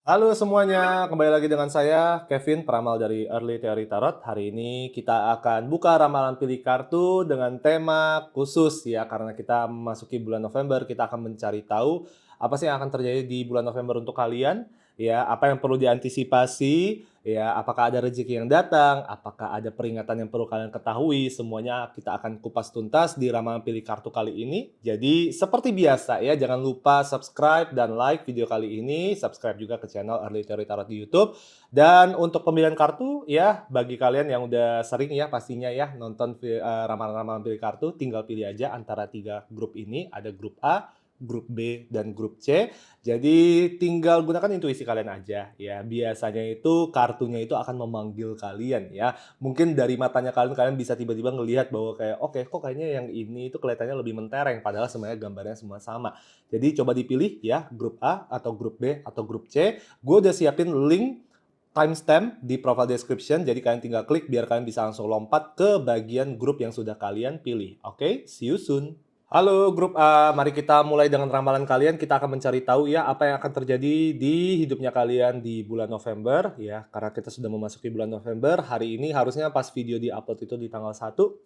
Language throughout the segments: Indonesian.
Halo semuanya, kembali lagi dengan saya Kevin, peramal dari Early Theory Tarot. Hari ini kita akan buka ramalan pilih kartu dengan tema khusus ya, karena kita memasuki bulan November, kita akan mencari tahu apa sih yang akan terjadi di bulan November untuk kalian, ya, apa yang perlu diantisipasi, ya, apakah ada rezeki yang datang, apakah ada peringatan yang perlu kalian ketahui, semuanya kita akan kupas tuntas di ramalan pilih kartu kali ini. Jadi seperti biasa ya, jangan lupa subscribe dan like video kali ini, subscribe juga ke channel Early Theory Tarot di YouTube. Dan untuk pemilihan kartu ya, bagi kalian yang udah sering ya pastinya ya nonton ramalan-ramalan pilih kartu, tinggal pilih aja antara 3 grup ini, ada grup A, grup B, dan grup C. Jadi tinggal gunakan intuisi kalian aja ya. Biasanya itu kartunya itu akan memanggil kalian ya. Mungkin dari matanya kalian bisa tiba-tiba ngelihat bahwa kayak, "Oke, kok kayaknya yang ini itu kelihatannya lebih mentereng," padahal sebenarnya gambarnya semua sama. Jadi coba dipilih ya, grup A atau grup B atau grup C. Gue udah siapin link timestamp di profile description, jadi kalian tinggal klik biar kalian bisa langsung lompat ke bagian grup yang sudah kalian pilih. Oke, see you soon. Halo grup A, mari kita mulai dengan ramalan kalian. Kita akan mencari tahu ya apa yang akan terjadi di hidupnya kalian di bulan November ya. Karena kita sudah memasuki bulan November, hari ini harusnya pas video di-upload itu di tanggal 1.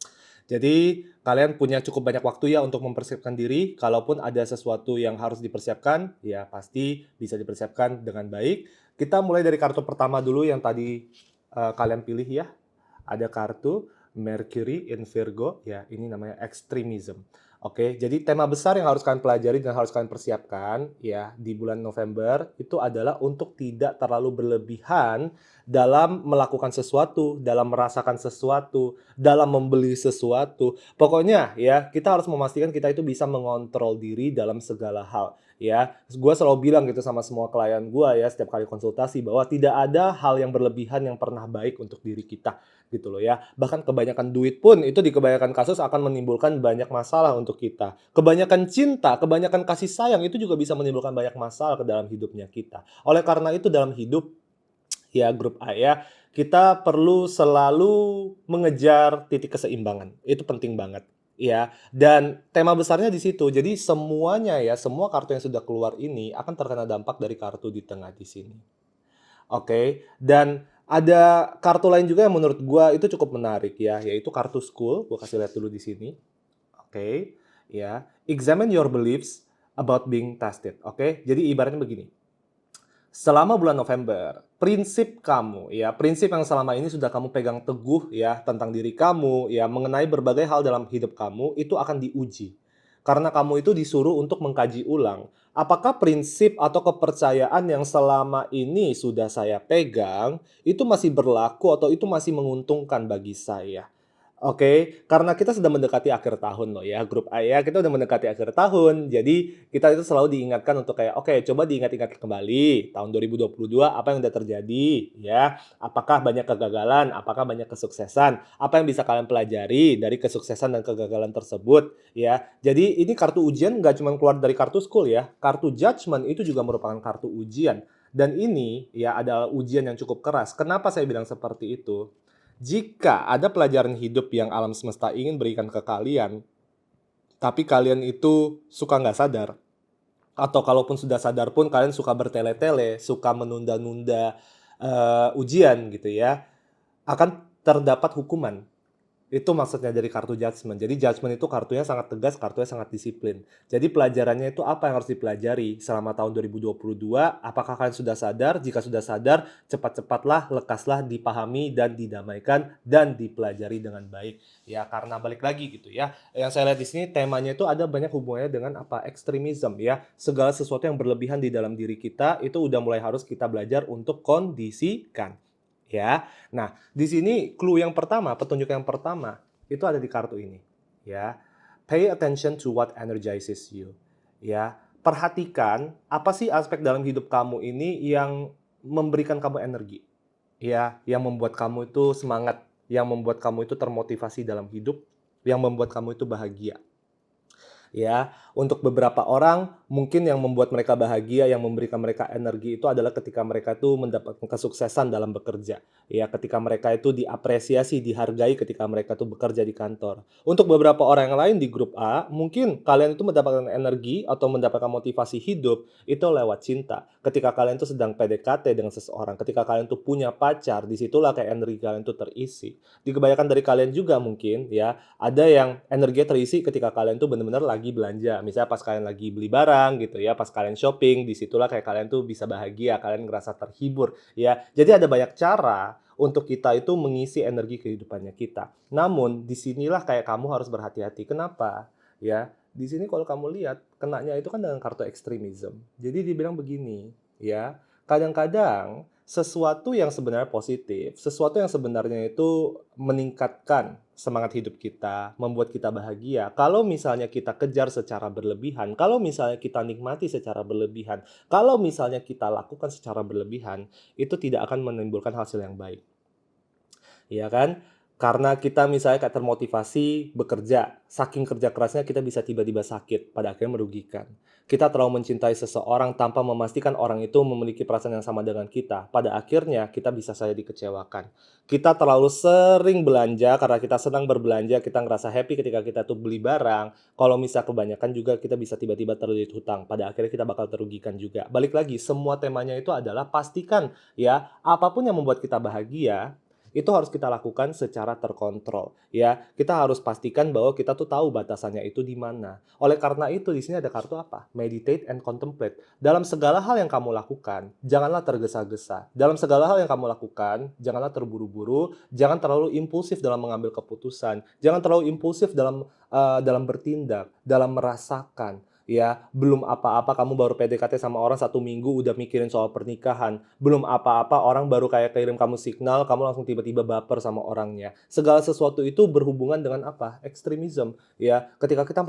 Jadi kalian punya cukup banyak waktu ya untuk mempersiapkan diri. Kalaupun ada sesuatu yang harus dipersiapkan, ya pasti bisa dipersiapkan dengan baik. Kita mulai dari kartu pertama dulu yang tadi kalian pilih ya. Ada kartu Mercury in Virgo, ya ini namanya extremism. Oke, jadi tema besar yang harus kalian pelajari dan harus kalian persiapkan ya di bulan November itu adalah untuk tidak terlalu berlebihan dalam melakukan sesuatu, dalam merasakan sesuatu, dalam membeli sesuatu. Pokoknya ya, kita harus memastikan kita itu bisa mengontrol diri dalam segala hal ya. Gue selalu bilang gitu sama semua klien gue ya setiap kali konsultasi bahwa tidak ada hal yang berlebihan yang pernah baik untuk diri kita gitu loh ya. Bahkan kebanyakan duit pun itu di kebanyakan kasus akan menimbulkan banyak masalah untuk kita. Kebanyakan cinta, kebanyakan kasih sayang itu juga bisa menimbulkan banyak masalah ke dalam hidupnya kita. Oleh karena itu dalam hidup ya grup A ya, kita perlu selalu mengejar titik keseimbangan. Itu penting banget ya. Dan tema besarnya di situ. Jadi semuanya ya, semua kartu yang sudah keluar ini akan terkena dampak dari kartu di tengah di sini. Oke, dan ada kartu lain juga yang menurut gua itu cukup menarik ya, yaitu kartu School. Gua kasih lihat dulu di sini. Oke, ya. Examine your beliefs about being tested. Oke, jadi ibaratnya begini. Selama bulan November, prinsip kamu ya, prinsip yang selama ini sudah kamu pegang teguh ya tentang diri kamu ya, mengenai berbagai hal dalam hidup kamu itu akan diuji. Karena kamu itu disuruh untuk mengkaji ulang, apakah prinsip atau kepercayaan yang selama ini sudah saya pegang itu masih berlaku atau itu masih menguntungkan bagi saya. Oke, karena kita sudah mendekati akhir tahun loh ya, grup A ya, kita udah mendekati akhir tahun. Jadi kita itu selalu diingatkan untuk kayak, oke coba diingat-ingat kembali tahun 2022 apa yang udah terjadi ya. Apakah banyak kegagalan, apakah banyak kesuksesan, apa yang bisa kalian pelajari dari kesuksesan dan kegagalan tersebut ya. Jadi ini kartu ujian nggak cuma keluar dari kartu school ya, kartu judgment itu juga merupakan kartu ujian. Dan ini ya adalah ujian yang cukup keras. Kenapa saya bilang seperti itu? Jika ada pelajaran hidup yang alam semesta ingin berikan ke kalian, tapi kalian itu suka nggak sadar, atau kalaupun sudah sadar pun kalian suka bertele-tele, suka menunda-nunda ujian gitu ya, akan terdapat hukuman. Itu maksudnya dari kartu judgment. Jadi judgment itu kartunya sangat tegas, kartunya sangat disiplin. Jadi pelajarannya itu apa yang harus dipelajari selama tahun 2022? Apakah kalian sudah sadar? Jika sudah sadar, cepat-cepatlah, lekaslah dipahami dan didamaikan dan dipelajari dengan baik. Ya, karena balik lagi gitu ya. Yang saya lihat di sini temanya itu ada banyak hubungannya dengan apa? Ekstremisme ya. Segala sesuatu yang berlebihan di dalam diri kita itu udah mulai harus kita belajar untuk kondisikan. Ya. Nah, di sini clue yang pertama, petunjuk yang pertama, itu ada di kartu ini. Ya, pay attention to what energizes you. Ya, perhatikan apa sih aspek dalam hidup kamu ini yang memberikan kamu energi. Ya, yang membuat kamu itu semangat, yang membuat kamu itu termotivasi dalam hidup, yang membuat kamu itu bahagia. Ya, untuk beberapa orang mungkin yang membuat mereka bahagia, yang memberikan mereka energi itu adalah ketika mereka tuh mendapatkan kesuksesan dalam bekerja. Ya, ketika mereka itu diapresiasi, dihargai ketika mereka tuh bekerja di kantor. Untuk beberapa orang yang lain di grup A, mungkin kalian itu mendapatkan energi atau mendapatkan motivasi hidup itu lewat cinta. Ketika kalian tuh sedang PDKT dengan seseorang, ketika kalian tuh punya pacar, disitulah kayak energi kalian tuh terisi. Di kebanyakan dari kalian juga mungkin ya, ada yang energinya terisi ketika kalian tuh bener-bener lagi belanja. Misalnya pas kalian lagi beli barang gitu ya, pas kalian shopping, di situlah kayak kalian tuh bisa bahagia, kalian ngerasa terhibur ya. Jadi ada banyak cara untuk kita itu mengisi energi kehidupannya kita. Namun di sinilah kayak kamu harus berhati-hati. Kenapa? Ya, di sini kalau kamu lihat kenanya itu kan dengan kartu ekstremisme. Jadi dibilang begini, ya, kadang-kadang sesuatu yang sebenarnya positif, sesuatu yang sebenarnya itu meningkatkan semangat hidup kita, membuat kita bahagia. Kalau misalnya kita kejar secara berlebihan, kalau misalnya kita nikmati secara berlebihan, kalau misalnya kita lakukan secara berlebihan, itu tidak akan menimbulkan hasil yang baik. Iya kan? Karena kita misalnya kayak termotivasi bekerja, saking kerja kerasnya kita bisa tiba-tiba sakit, pada akhirnya merugikan. Kita terlalu mencintai seseorang tanpa memastikan orang itu memiliki perasaan yang sama dengan kita, pada akhirnya kita bisa saja dikecewakan. Kita terlalu sering belanja karena kita senang berbelanja, kita ngerasa happy ketika kita tuh beli barang, kalau misal kebanyakan juga kita bisa tiba-tiba terlilit hutang, pada akhirnya kita bakal terugikan juga. Balik lagi, semua temanya itu adalah pastikan ya, apapun yang membuat kita bahagia, itu harus kita lakukan secara terkontrol, ya. Kita harus pastikan bahwa kita tuh tahu batasannya itu di mana. Oleh karena itu di sini ada kartu apa? Meditate and contemplate. Dalam segala hal yang kamu lakukan, janganlah tergesa-gesa. Dalam segala hal yang kamu lakukan, janganlah terburu-buru, jangan terlalu impulsif dalam mengambil keputusan, jangan terlalu impulsif dalam bertindak, dalam merasakan. Ya, belum apa-apa kamu baru PDKT sama orang 1 minggu udah mikirin soal pernikahan. Belum apa-apa orang baru kayak kirim kamu signal, kamu langsung tiba-tiba baper sama orangnya. Segala sesuatu itu berhubungan dengan apa? Ekstremisme. Ya, ketika kita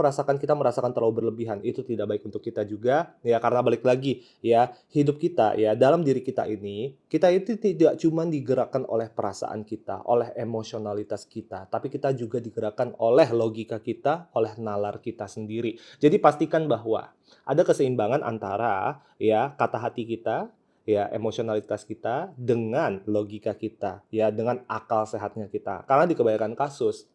merasakan terlalu berlebihan, itu tidak baik untuk kita juga. Ya, karena balik lagi, ya, hidup kita, ya, dalam diri kita ini, kita itu tidak cuma digerakkan oleh perasaan kita, oleh emosionalitas kita, tapi kita juga digerakkan oleh logika kita, oleh nalar kita sendiri. Jadi pastikan bahwa ada keseimbangan antara ya kata hati kita, ya emosionalitas kita dengan logika kita, ya dengan akal sehatnya kita. Karena di kebanyakan kasus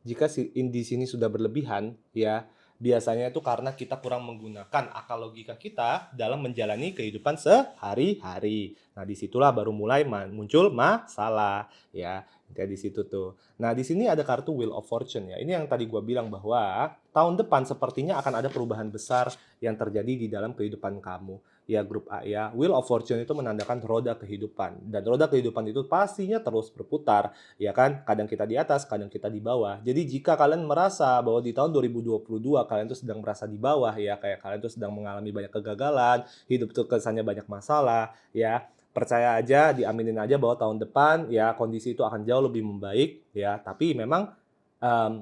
jika di sini sudah berlebihan, ya biasanya itu karena kita kurang menggunakan akal logika kita dalam menjalani kehidupan sehari-hari. Nah, disitulah baru mulai muncul masalah, ya. Kayak di situ tuh. Nah, di sini ada kartu Wheel of Fortune ya. Ini yang tadi gua bilang bahwa tahun depan sepertinya akan ada perubahan besar yang terjadi di dalam kehidupan kamu. Ya, grup A ya. Wheel of Fortune itu menandakan roda kehidupan. Dan roda kehidupan itu pastinya terus berputar, ya kan? Kadang kita di atas, kadang kita di bawah. Jadi jika kalian merasa bahwa di tahun 2022 kalian tuh sedang merasa di bawah ya, kayak kalian tuh sedang mengalami banyak kegagalan, hidup tuh kesannya banyak masalah, ya. Percaya aja, diaminin aja bahwa tahun depan ya kondisi itu akan jauh lebih membaik ya. Tapi memang em,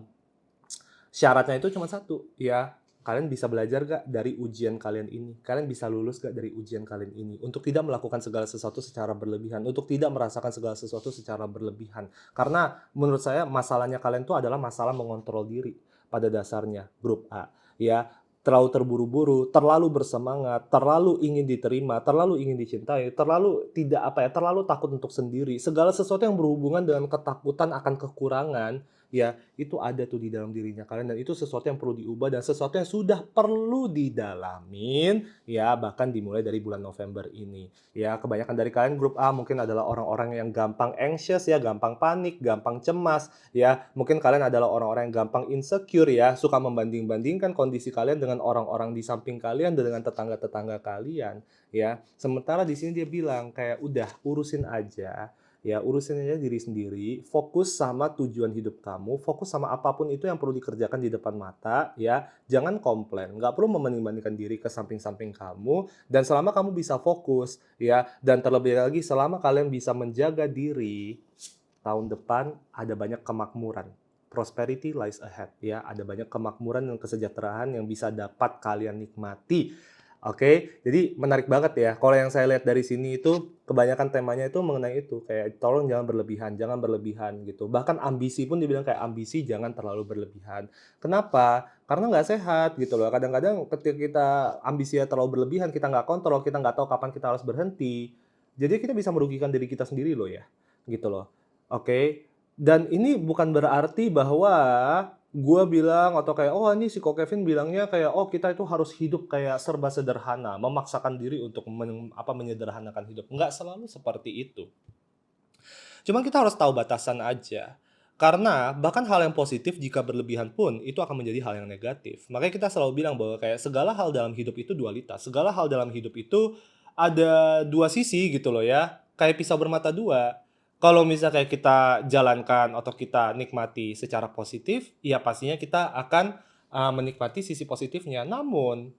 syaratnya itu cuma satu, ya. Kalian bisa belajar gak dari ujian kalian ini? Kalian bisa lulus gak dari ujian kalian ini? Untuk tidak melakukan segala sesuatu secara berlebihan, untuk tidak merasakan segala sesuatu secara berlebihan. Karena menurut saya masalahnya kalian itu adalah masalah mengontrol diri pada dasarnya, grup A. Ya, terlalu terburu-buru, terlalu bersemangat, terlalu ingin diterima, terlalu ingin dicintai, terlalu tidak apa ya, terlalu takut untuk sendiri. Segala sesuatu yang berhubungan dengan ketakutan akan kekurangan, ya itu ada tuh di dalam dirinya kalian dan itu sesuatu yang perlu diubah dan sesuatu yang sudah perlu didalamin ya bahkan dimulai dari bulan November ini. Ya kebanyakan dari kalian grup A mungkin adalah orang-orang yang gampang anxious ya, gampang panik, gampang cemas ya. Mungkin kalian adalah orang-orang yang gampang insecure ya, suka membanding-bandingkan kondisi kalian dengan orang-orang di samping kalian dan dengan tetangga-tetangga kalian ya. Sementara di sini dia bilang kayak udah urusin aja. Ya, urusin aja diri sendiri, fokus sama tujuan hidup kamu, fokus sama apapun itu yang perlu dikerjakan di depan mata, ya. Jangan komplain, nggak perlu membanding-bandingkan diri ke samping-samping kamu, dan selama kamu bisa fokus, ya, dan terlebih lagi selama kalian bisa menjaga diri, tahun depan ada banyak kemakmuran. Prosperity lies ahead, ya. Ada banyak kemakmuran dan kesejahteraan yang bisa dapat kalian nikmati. Oke, jadi menarik banget ya. Kalau yang saya lihat dari sini itu kebanyakan temanya itu mengenai itu kayak tolong jangan berlebihan gitu. Bahkan ambisi pun dibilang kayak ambisi jangan terlalu berlebihan. Kenapa? Karena nggak sehat gitu loh. Kadang-kadang ketika kita ambisinya terlalu berlebihan, kita nggak kontrol, kita nggak tahu kapan kita harus berhenti. Jadi kita bisa merugikan diri kita sendiri loh ya, gitu loh. Oke, dan ini bukan berarti bahwa gua bilang atau kayak, "Oh ini si Ko Kevin bilangnya kayak, oh kita itu harus hidup kayak serba sederhana, memaksakan diri untuk menyederhanakan hidup." Nggak selalu seperti itu. Cuman kita harus tahu batasan aja. Karena bahkan hal yang positif jika berlebihan pun itu akan menjadi hal yang negatif. Makanya kita selalu bilang bahwa kayak segala hal dalam hidup itu dualitas. Segala hal dalam hidup itu ada dua sisi gitu loh ya. Kayak pisau bermata dua. Kalau misalnya kayak kita jalankan atau kita nikmati secara positif, ya pastinya kita akan menikmati sisi positifnya. Namun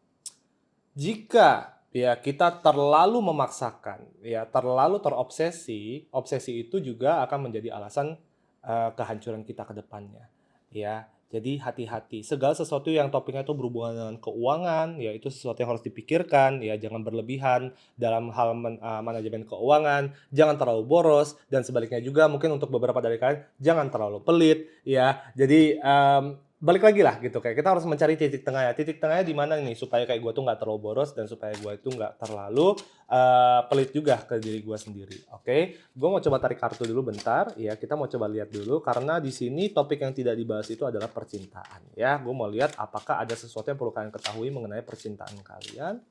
jika ya kita terlalu memaksakan, ya terlalu terobsesi, obsesi itu juga akan menjadi alasan, kehancuran kita ke depannya, ya. Jadi hati-hati, segala sesuatu yang topiknya itu berhubungan dengan keuangan, ya itu sesuatu yang harus dipikirkan, ya jangan berlebihan dalam hal manajemen keuangan, jangan terlalu boros, dan sebaliknya juga mungkin untuk beberapa dari kalian, jangan terlalu pelit, ya. Jadi, balik lagi lah gitu, kayak kita harus mencari titik tengahnya. Titik tengahnya di mana nih supaya kayak gue tuh nggak terlalu boros dan supaya gue itu nggak terlalu, pelit juga ke diri gue sendiri, oke? Gue mau coba tarik kartu dulu bentar, ya kita mau coba lihat dulu karena di sini topik yang tidak dibahas itu adalah percintaan, ya. Gue mau lihat apakah ada sesuatu yang perlu kalian ketahui mengenai percintaan kalian.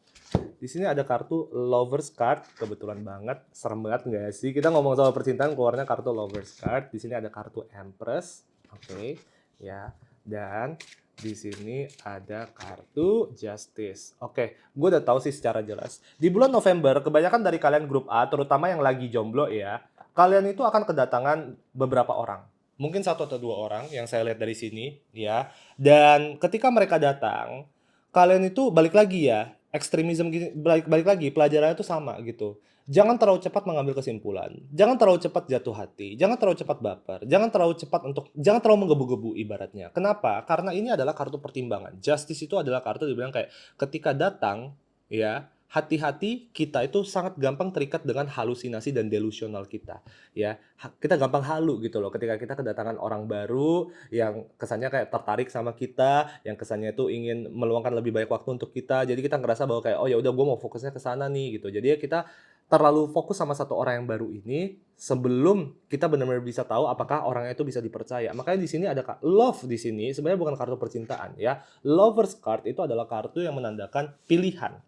Di sini ada kartu Lovers Card, kebetulan banget, serem banget nggak sih? Kita ngomong soal percintaan keluarnya kartu Lovers Card. Di sini ada kartu Empress, oke, ya. Dan di sini ada kartu Justice. Oke, gue udah tahu sih secara jelas. Di bulan November, kebanyakan dari kalian grup A, terutama yang lagi jomblo ya, kalian itu akan kedatangan beberapa orang. Mungkin satu atau dua orang yang saya lihat dari sini, ya. Dan ketika mereka datang, kalian itu balik lagi ya, ekstremisme gini, balik lagi, pelajarannya itu sama gitu. Jangan terlalu cepat mengambil kesimpulan, jangan terlalu cepat jatuh hati, jangan terlalu cepat baper, jangan terlalu menggebu-gebu ibaratnya. Kenapa? Karena ini adalah kartu pertimbangan. Justice itu adalah kartu dibilang kayak ketika datang ya, hati-hati, kita itu sangat gampang terikat dengan halusinasi dan delusional kita ya. Kita gampang halu gitu loh ketika kita kedatangan orang baru yang kesannya kayak tertarik sama kita, yang kesannya itu ingin meluangkan lebih banyak waktu untuk kita. Jadi kita ngerasa bahwa kayak, "Oh ya udah gue mau fokusnya ke sana nih," gitu. Jadi ya kita terlalu fokus sama satu orang yang baru ini, sebelum kita benar-benar bisa tahu apakah orangnya itu bisa dipercaya. Makanya di sini ada love di sini sebenarnya bukan kartu percintaan ya. Lovers card itu adalah kartu yang menandakan pilihan.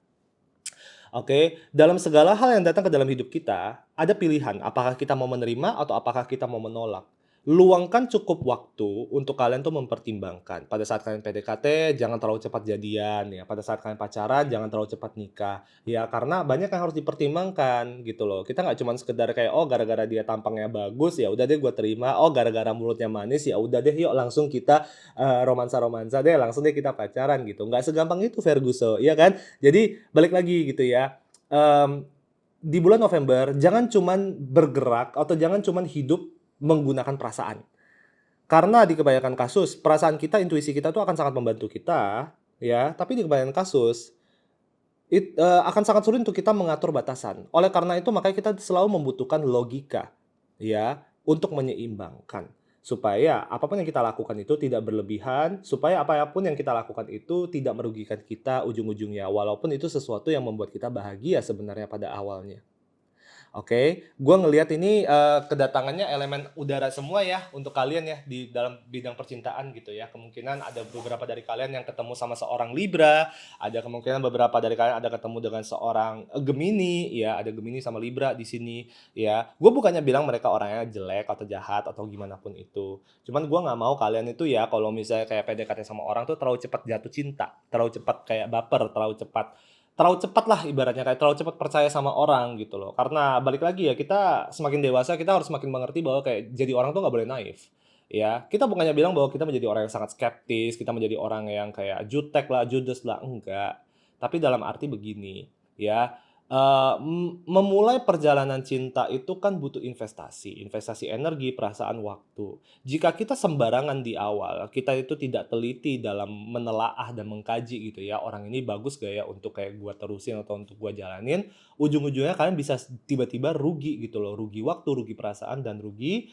Oke, dalam segala hal yang datang ke dalam hidup kita, ada pilihan, apakah kita mau menerima atau apakah kita mau menolak. Luangkan cukup waktu untuk kalian tuh mempertimbangkan. Pada saat kalian PDKT, jangan terlalu cepat jadian ya. Pada saat kalian pacaran, jangan terlalu cepat nikah. Ya, karena banyak yang harus dipertimbangkan gitu loh. Kita nggak cuma sekedar kayak, oh gara-gara dia tampangnya bagus, ya udah deh gue terima. Oh gara-gara mulutnya manis, ya udah deh yuk langsung kita romansa-romansa deh, langsung deh kita pacaran gitu. Nggak segampang itu Ferguson, ya kan? Jadi balik lagi gitu ya. Mmm, di bulan November jangan cuman bergerak atau jangan cuman hidup menggunakan perasaan. Karena di kebanyakan kasus perasaan kita, intuisi kita tuh akan sangat membantu kita, ya, tapi di kebanyakan kasus akan sangat sulit untuk kita mengatur batasan. Oleh karena itu makanya kita selalu membutuhkan logika, ya, untuk menyeimbangkan. Supaya apapun yang kita lakukan itu tidak berlebihan, supaya apapun yang kita lakukan itu tidak merugikan kita ujung-ujungnya, walaupun itu sesuatu yang membuat kita bahagia sebenarnya pada awalnya. Oke, gua ngelihat ini, kedatangannya elemen udara semua ya untuk kalian ya di dalam bidang percintaan gitu ya. Kemungkinan ada beberapa dari kalian yang ketemu sama seorang Libra, ada kemungkinan beberapa dari kalian ada ketemu dengan seorang, Gemini ya, ada Gemini sama Libra di sini ya. Gue bukannya bilang mereka orangnya jelek atau jahat atau gimana pun itu. Cuman gua nggak mau kalian itu ya kalau misalnya kayak PDKT sama orang tuh terlalu cepat jatuh cinta, terlalu cepat kayak baper, terlalu cepat lah ibaratnya, kayak terlalu cepat percaya sama orang gitu loh. Karena balik lagi ya, kita semakin dewasa kita harus semakin mengerti bahwa kayak jadi orang tuh nggak boleh naif, ya. Kita bukannya bilang bahwa kita menjadi orang yang sangat skeptis, kita menjadi orang yang kayak jutek lah, judes lah, enggak. Tapi dalam arti begini, ya, memulai perjalanan cinta itu kan butuh investasi, investasi energi, perasaan, waktu. Jika kita sembarangan di awal, kita itu tidak teliti dalam menelaah dan mengkaji gitu ya, orang ini bagus gak ya untuk kayak gua terusin atau untuk gua jalanin, ujung-ujungnya kalian bisa tiba-tiba rugi gitu loh, rugi waktu, rugi perasaan, dan rugi,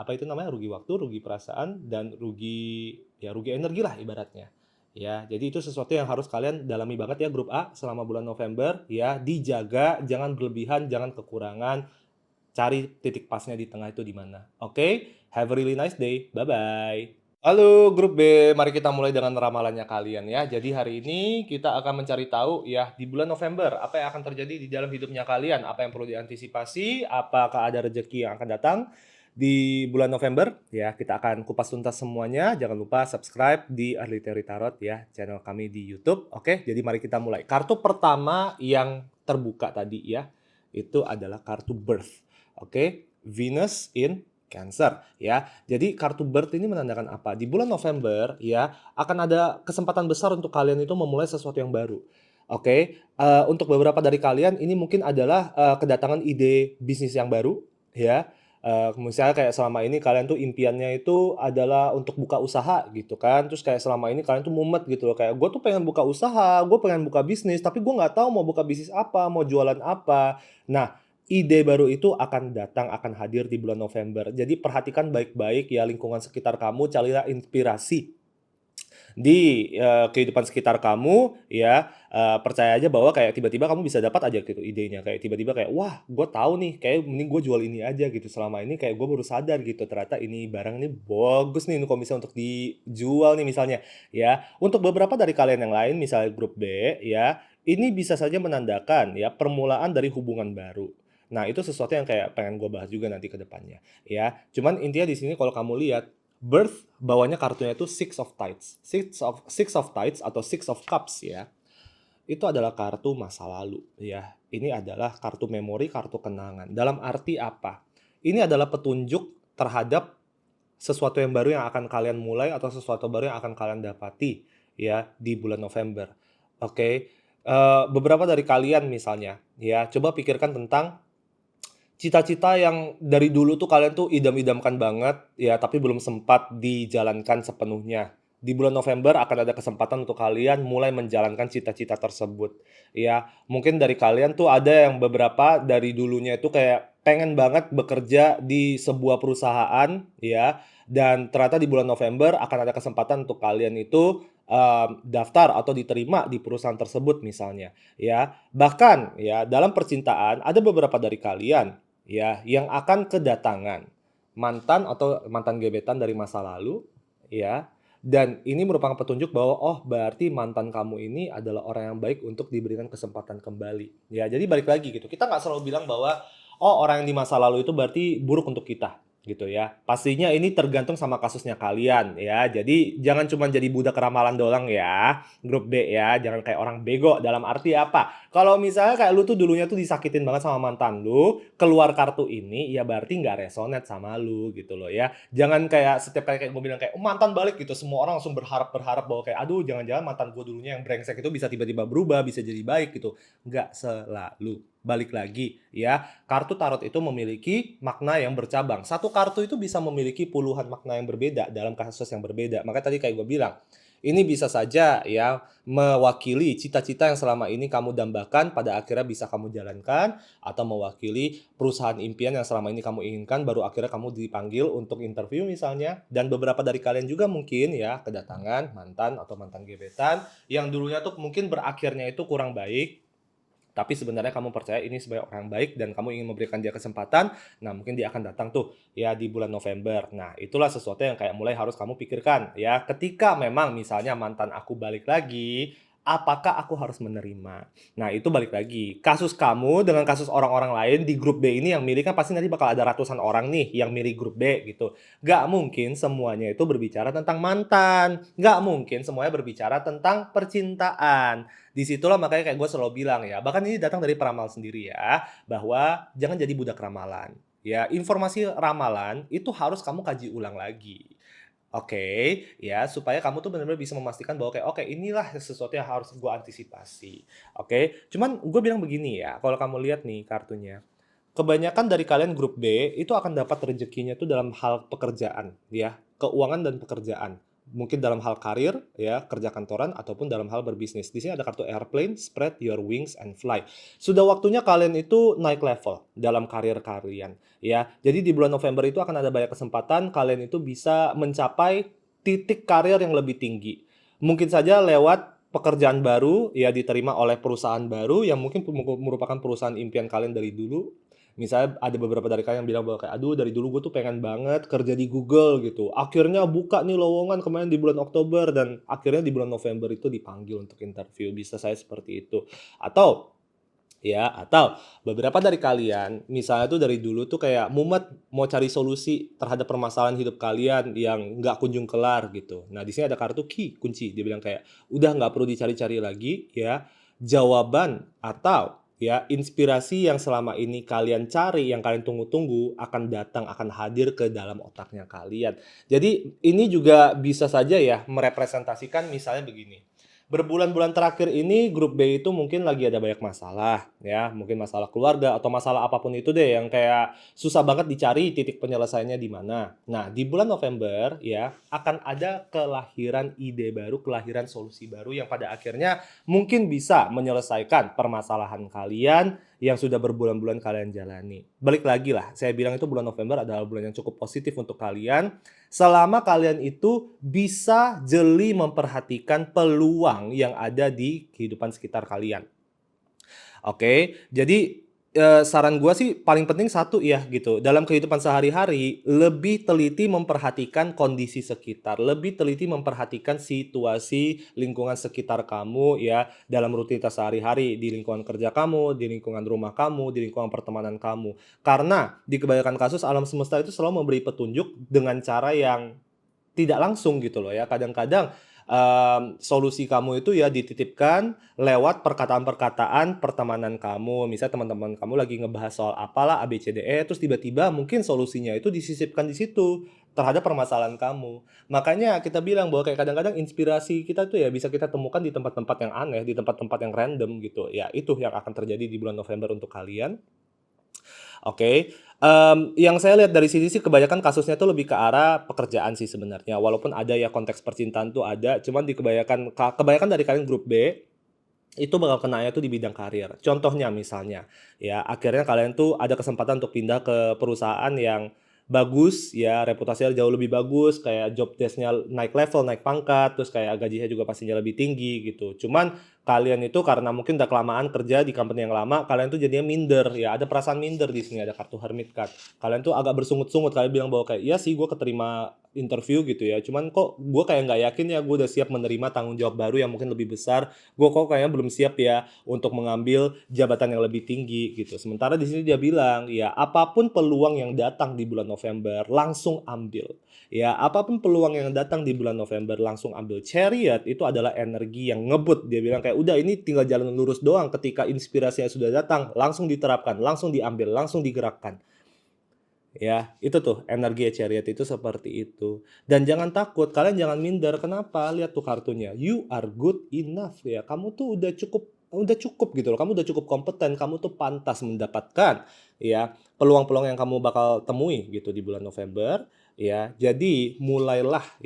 apa itu namanya, rugi waktu, rugi perasaan, dan rugi ya rugi energi lah ibaratnya. Ya, jadi itu sesuatu yang harus kalian dalami banget ya grup A selama bulan November ya, dijaga, jangan berlebihan, jangan kekurangan, cari titik pasnya di tengah itu di mana. Oke, have a really nice day. Bye-bye. Halo grup B, mari kita mulai dengan ramalannya kalian ya. Jadi hari ini kita akan mencari tahu ya di bulan November apa yang akan terjadi di dalam hidupnya kalian, apa yang perlu diantisipasi, apakah ada rezeki yang akan datang di bulan November ya. Kita akan kupas tuntas semuanya. Jangan lupa subscribe di Early Theory Tarot ya, channel kami di YouTube. Oke, jadi mari kita mulai. Kartu pertama yang terbuka tadi ya, itu adalah kartu birth. Oke, Venus in Cancer ya. Jadi kartu birth ini menandakan apa? Di bulan November ya akan ada kesempatan besar untuk kalian itu memulai sesuatu yang baru. Oke, untuk beberapa dari kalian ini mungkin adalah kedatangan ide bisnis yang baru ya. Misalnya kayak selama ini kalian tuh impiannya itu adalah untuk buka usaha gitu kan. Terus kayak selama ini kalian tuh mumet gitu loh, kayak gue tuh pengen buka usaha, gue pengen buka bisnis, tapi gue nggak tahu mau buka bisnis apa, mau jualan apa. Nah, ide baru itu akan datang, akan hadir di bulan November. Jadi perhatikan baik-baik ya lingkungan sekitar kamu, carilah inspirasi di, kehidupan sekitar kamu ya, percaya aja bahwa kayak tiba-tiba kamu bisa dapat aja gitu idenya, kayak tiba-tiba kayak, "Wah, gue tahu nih, kayak mending gue jual ini aja," gitu. Selama ini kayak gue baru sadar gitu, ternyata ini barang ini bagus nih kalau misalnya untuk dijual nih misalnya, ya. Untuk beberapa dari kalian yang lain, misalnya grup B ya, ini bisa saja menandakan ya permulaan dari hubungan baru. Nah, itu sesuatu yang kayak pengen gue bahas juga nanti ke depannya, ya. Cuman intinya di sini kalau kamu lihat, birth bawahnya kartunya itu Six of Tides. Six of Tides atau Six of Cups ya. Itu adalah kartu masa lalu ya. Ini adalah kartu memori, kartu kenangan. Dalam arti apa? Ini adalah petunjuk terhadap sesuatu yang baru yang akan kalian mulai atau sesuatu baru yang akan kalian dapati ya di bulan November. Oke. Beberapa dari kalian misalnya ya, coba pikirkan tentang cita-cita yang dari dulu tuh kalian tuh idam-idamkan banget, ya tapi belum sempat dijalankan sepenuhnya. Di bulan November akan ada kesempatan untuk kalian mulai menjalankan cita-cita tersebut. Ya, mungkin dari kalian tuh ada yang beberapa dari dulunya itu kayak pengen banget bekerja di sebuah perusahaan, ya, dan ternyata di bulan November akan ada kesempatan untuk kalian itu daftar atau diterima di perusahaan tersebut misalnya, ya. Bahkan ya dalam percintaan ada beberapa dari kalian ya, yang akan kedatangan mantan atau mantan gebetan dari masa lalu, ya. Dan ini merupakan petunjuk bahwa, oh berarti mantan kamu ini adalah orang yang baik untuk diberikan kesempatan kembali. Ya, jadi balik lagi gitu. Kita nggak selalu bilang bahwa, oh orang yang di masa lalu itu berarti buruk untuk kita, gitu ya. Pastinya ini tergantung sama kasusnya kalian ya. Jadi jangan cuma jadi budak ramalan doang ya, grup B ya. Jangan kayak orang bego, dalam arti apa? Kalau misalnya kayak lu tuh dulunya tuh disakitin banget sama mantan lu, keluar kartu ini, ya berarti nggak resonate sama lu gitu loh ya. Jangan kayak setiap kali kayak gue bilang kayak, "Oh mantan balik," gitu, semua orang langsung berharap-berharap bahwa kayak, "Aduh jangan-jangan mantan gue dulunya yang brengsek itu bisa tiba-tiba berubah, bisa jadi baik," gitu. Nggak selalu. Balik lagi ya, kartu tarot itu memiliki makna yang bercabang. Satu kartu itu bisa memiliki puluhan makna yang berbeda dalam kasus yang berbeda. Makanya tadi kayak gue bilang, ini bisa saja ya mewakili cita-cita yang selama ini kamu dambakan pada akhirnya bisa kamu jalankan, atau mewakili perusahaan impian yang selama ini kamu inginkan baru akhirnya kamu dipanggil untuk interview misalnya. Dan beberapa dari kalian juga mungkin ya kedatangan mantan atau mantan gebetan yang dulunya tuh mungkin berakhirnya itu kurang baik, tapi sebenarnya kamu percaya ini sebagai orang baik dan kamu ingin memberikan dia kesempatan. Nah, mungkin dia akan datang tuh ya di bulan November. Nah, itulah sesuatu yang kayak mulai harus kamu pikirkan ya. Ketika memang misalnya mantan aku balik lagi, apakah aku harus menerima? Nah, itu balik lagi. Kasus kamu dengan kasus orang-orang lain di grup B ini yang milih kan pasti nanti bakal ada ratusan orang nih yang milih grup B gitu. Gak mungkin semuanya itu berbicara tentang mantan. Gak mungkin semuanya berbicara tentang percintaan. Disitulah makanya kayak gue selalu bilang ya, bahkan ini datang dari peramal sendiri ya, bahwa jangan jadi budak ramalan. Ya, informasi ramalan itu harus kamu kaji ulang lagi. Oke, ya supaya kamu tuh benar-benar bisa memastikan bahwa kayak, oke inilah sesuatu yang harus gue antisipasi. Oke, cuman gue bilang begini ya, kalau kamu lihat nih kartunya, kebanyakan dari kalian grup B itu akan dapat rezekinya tuh dalam hal pekerjaan ya, keuangan dan pekerjaan. Mungkin dalam hal karir ya, kerja kantoran ataupun dalam hal berbisnis. Di sini ada kartu airplane, spread your wings and fly. Sudah waktunya kalian itu naik level dalam karir kalian ya. Jadi di bulan November itu akan ada banyak kesempatan kalian itu bisa mencapai titik karir yang lebih tinggi. Mungkin saja lewat pekerjaan baru, ya diterima oleh perusahaan baru yang mungkin merupakan perusahaan impian kalian dari dulu. Misalnya ada beberapa dari kalian yang bilang bahwa kayak, "Aduh dari dulu gue tuh pengen banget kerja di Google," gitu. Akhirnya buka nih lowongan kemarin di bulan Oktober dan akhirnya di bulan November itu dipanggil untuk interview, bisa saya seperti itu. Atau atau beberapa dari kalian, misalnya tuh dari dulu tuh kayak mumet mau cari solusi terhadap permasalahan hidup kalian yang nggak kunjung kelar gitu. Nah, di sini ada kartu key, kunci. Dia bilang kayak, udah nggak perlu dicari-cari lagi ya, jawaban atau inspirasi yang selama ini kalian cari, yang kalian tunggu-tunggu akan datang, akan hadir ke dalam otaknya kalian. Jadi ini juga bisa saja ya merepresentasikan misalnya begini. Berbulan-bulan terakhir ini grup B itu mungkin lagi ada banyak masalah ya, mungkin masalah keluarga atau masalah apapun itu deh yang kayak susah banget dicari titik penyelesaiannya di mana. Nah, di bulan November ya akan ada kelahiran ide baru, kelahiran solusi baru yang pada akhirnya mungkin bisa menyelesaikan permasalahan kalian yang sudah berbulan-bulan kalian jalani. Balik lagi lah, saya bilang itu bulan November adalah bulan yang cukup positif untuk kalian selama kalian itu bisa jeli memperhatikan peluang yang ada di kehidupan sekitar kalian. Oke, jadi, saran gua sih paling penting satu ya gitu, dalam kehidupan sehari-hari lebih teliti memperhatikan kondisi sekitar, lebih teliti memperhatikan situasi lingkungan sekitar kamu ya, dalam rutinitas sehari-hari, di lingkungan kerja kamu, di lingkungan rumah kamu, di lingkungan pertemanan kamu. Karena di kebanyakan kasus alam semesta itu selalu memberi petunjuk dengan cara yang tidak langsung gitu loh ya. Kadang-kadang, solusi kamu itu ya dititipkan lewat perkataan-perkataan pertemanan kamu. Misal teman-teman kamu lagi ngebahas soal apalah A, B, C, D, E, terus tiba-tiba mungkin solusinya itu disisipkan di situ, terhadap permasalahan kamu. Makanya kita bilang bahwa kayak kadang-kadang inspirasi kita tuh ya bisa kita temukan di tempat-tempat yang aneh, di tempat-tempat yang random gitu. Ya itu yang akan terjadi di bulan November untuk kalian. Oke, yang saya lihat dari sini sih kebanyakan kasusnya tuh lebih ke arah pekerjaan sih sebenarnya, walaupun ada ya konteks percintaan tuh ada, cuman di kebanyakan dari kalian grup B, itu bakal kenanya tuh di bidang karir. Contohnya misalnya, ya akhirnya kalian tuh ada kesempatan untuk pindah ke perusahaan yang bagus ya, reputasinya jauh lebih bagus, kayak job desk-nya naik level, naik pangkat, terus kayak gajinya juga pastinya lebih tinggi gitu. Cuman kalian itu karena mungkin udah kelamaan kerja di company yang lama, kalian tuh jadinya minder ya, ada perasaan minder di sini, ada kartu hermit card. Kalian tuh agak bersungut-sungut, kalian bilang bahwa kayak, "Iya sih gue keterima interview gitu ya, cuman kok gue kayak nggak yakin ya gue udah siap menerima tanggung jawab baru yang mungkin lebih besar. Gue kok kayaknya belum siap ya untuk mengambil jabatan yang lebih tinggi," gitu. Sementara di sini dia bilang, ya apapun peluang yang datang di bulan November, langsung ambil. Ya, apapun peluang yang datang di bulan November langsung ambil. Chariot itu adalah energi yang ngebut. Dia bilang kayak, udah ini tinggal jalan lurus doang. Ketika inspirasinya sudah datang, langsung diterapkan, langsung diambil, langsung digerakkan. Ya, itu tuh energi Chariot itu seperti itu. Dan jangan takut, kalian jangan minder. Kenapa? Lihat tuh kartunya. You are good enough ya. Kamu tuh udah cukup gitu loh. Kamu udah cukup kompeten, kamu tuh pantas mendapatkan ya peluang-peluang yang kamu bakal temui gitu di bulan November ya. Jadi mulailah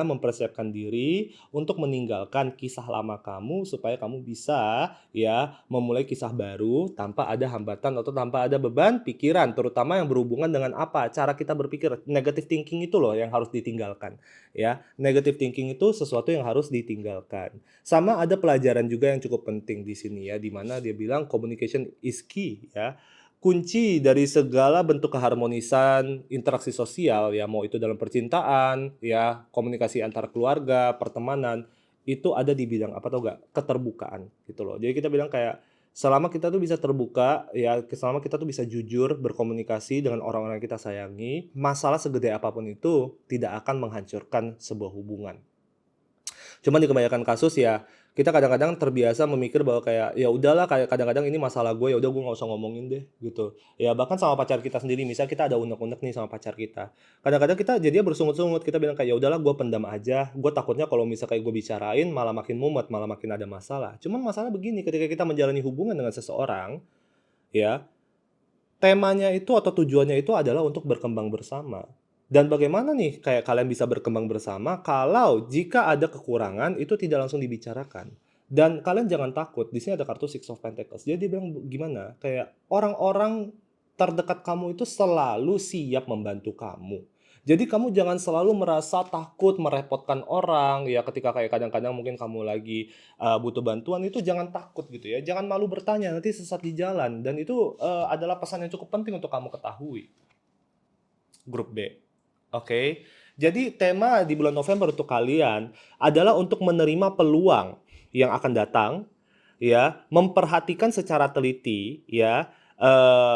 mempersiapkan diri untuk meninggalkan kisah lama kamu supaya kamu bisa ya memulai kisah baru tanpa ada hambatan atau tanpa ada beban pikiran, terutama yang berhubungan dengan apa, cara kita berpikir. Negative thinking itu loh yang harus ditinggalkan, ya. Negative thinking itu sesuatu yang harus ditinggalkan. Sama ada pelajaran juga yang cukup penting di sini ya, di mana dia bilang communication is key ya. Kunci dari segala bentuk keharmonisan interaksi sosial ya, mau itu dalam percintaan, ya, komunikasi antar keluarga, pertemanan, itu ada di bidang apa tau gak? Keterbukaan gitu loh. Jadi kita bilang kayak selama kita tuh bisa terbuka ya, selama kita tuh bisa jujur berkomunikasi dengan orang-orang yang kita sayangi, masalah segede apapun itu tidak akan menghancurkan sebuah hubungan. Cuman di kebanyakan kasus ya, kita kadang-kadang terbiasa memikir bahwa kayak, ya udahlah kayak kadang-kadang ini masalah gue, ya udah gue nggak usah ngomongin deh, gitu. Ya bahkan sama pacar kita sendiri, misal kita ada unek-unek nih sama pacar kita. Kadang-kadang kita jadinya bersungut-sungut, kita bilang kayak, ya udahlah gue pendam aja, gue takutnya kalau misal kayak gue bicarain malah makin mumet, malah makin ada masalah. Cuman masalah begini, ketika kita menjalani hubungan dengan seseorang, ya temanya itu atau tujuannya itu adalah untuk berkembang bersama. Dan bagaimana nih kayak kalian bisa berkembang bersama kalau jika ada kekurangan itu tidak langsung dibicarakan. Dan kalian jangan takut, di sini ada kartu Six of Pentacles. Jadi dia bilang gimana? Kayak orang-orang terdekat kamu itu selalu siap membantu kamu. Jadi kamu jangan selalu merasa takut merepotkan orang, ya ketika kayak kadang-kadang mungkin kamu lagi, butuh bantuan itu jangan takut gitu ya, jangan malu bertanya, nanti sesat di jalan dan itu, adalah pesan yang cukup penting untuk kamu ketahui. Grup B. Oke. Jadi tema di bulan November untuk kalian adalah untuk menerima peluang yang akan datang, ya, memperhatikan secara teliti, ya,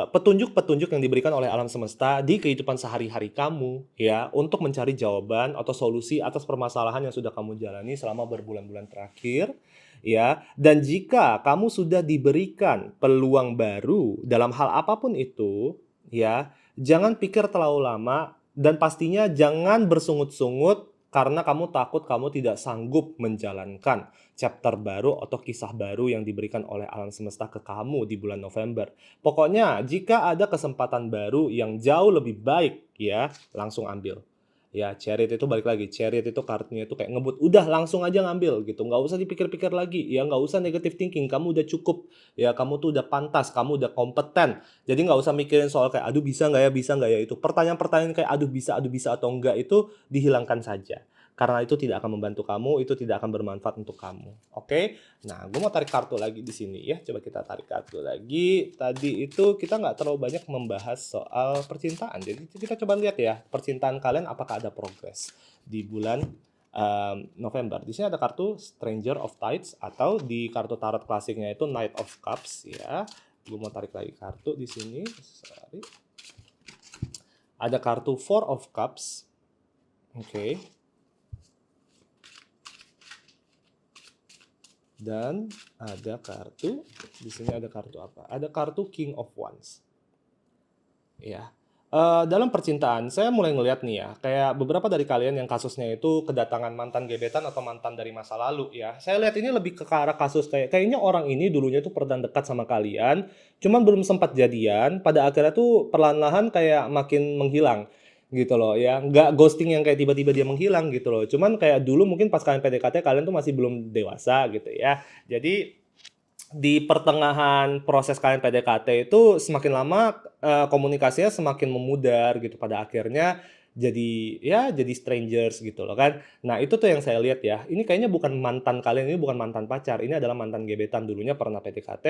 petunjuk-petunjuk yang diberikan oleh alam semesta di kehidupan sehari-hari kamu, ya, untuk mencari jawaban atau solusi atas permasalahan yang sudah kamu jalani selama berbulan-bulan terakhir, ya. Dan jika kamu sudah diberikan peluang baru dalam hal apapun itu, ya, jangan pikir terlalu lama dan pastinya jangan bersungut-sungut karena kamu takut kamu tidak sanggup menjalankan chapter baru atau kisah baru yang diberikan oleh alam semesta ke kamu di bulan November. Pokoknya jika ada kesempatan baru yang jauh lebih baik ya, langsung ambil. Ya, Chariot itu balik lagi, Chariot itu kartunya itu kayak ngebut, udah langsung aja ngambil gitu, nggak usah dipikir-pikir lagi, ya nggak usah negative thinking, kamu udah cukup, ya kamu tuh udah pantas, kamu udah kompeten. Jadi nggak usah mikirin soal kayak, aduh bisa nggak ya itu. Pertanyaan-pertanyaan kayak aduh bisa atau enggak itu dihilangkan saja. Karena itu tidak akan membantu kamu, itu tidak akan bermanfaat untuk kamu. Oke? Nah, gue mau tarik kartu lagi di sini ya. Coba kita tarik kartu lagi. Tadi itu kita nggak terlalu banyak membahas soal percintaan. Jadi kita coba lihat ya, percintaan kalian apakah ada progres di bulan November. Di sini ada kartu Stranger of Tides atau di kartu tarot klasiknya itu Knight of Cups ya. Gue mau tarik lagi kartu di sini. Sorry. Ada kartu Four of Cups. Oke. Dan ada kartu, di sini ada kartu apa? Ada kartu King of Wands. Ya. Dalam percintaan, saya mulai ngelihat nih ya, kayak beberapa dari kalian yang kasusnya itu kedatangan mantan gebetan atau mantan dari masa lalu ya. Saya lihat ini lebih ke arah kasus kayaknya orang ini dulunya tuh pernah dekat sama kalian, cuman belum sempat jadian, pada akhirnya tuh perlahan-lahan kayak makin menghilang gitu loh ya. Nggak ghosting yang kayak tiba-tiba dia menghilang gitu loh. Cuman kayak dulu mungkin pas kalian PDKT kalian tuh masih belum dewasa gitu ya. Jadi di pertengahan proses kalian PDKT itu semakin lama, komunikasinya semakin memudar gitu, pada akhirnya jadi strangers gitu loh kan. Nah itu tuh yang saya lihat ya, ini kayaknya bukan mantan kalian, ini bukan mantan pacar, ini adalah mantan gebetan. Dulunya pernah PDKT,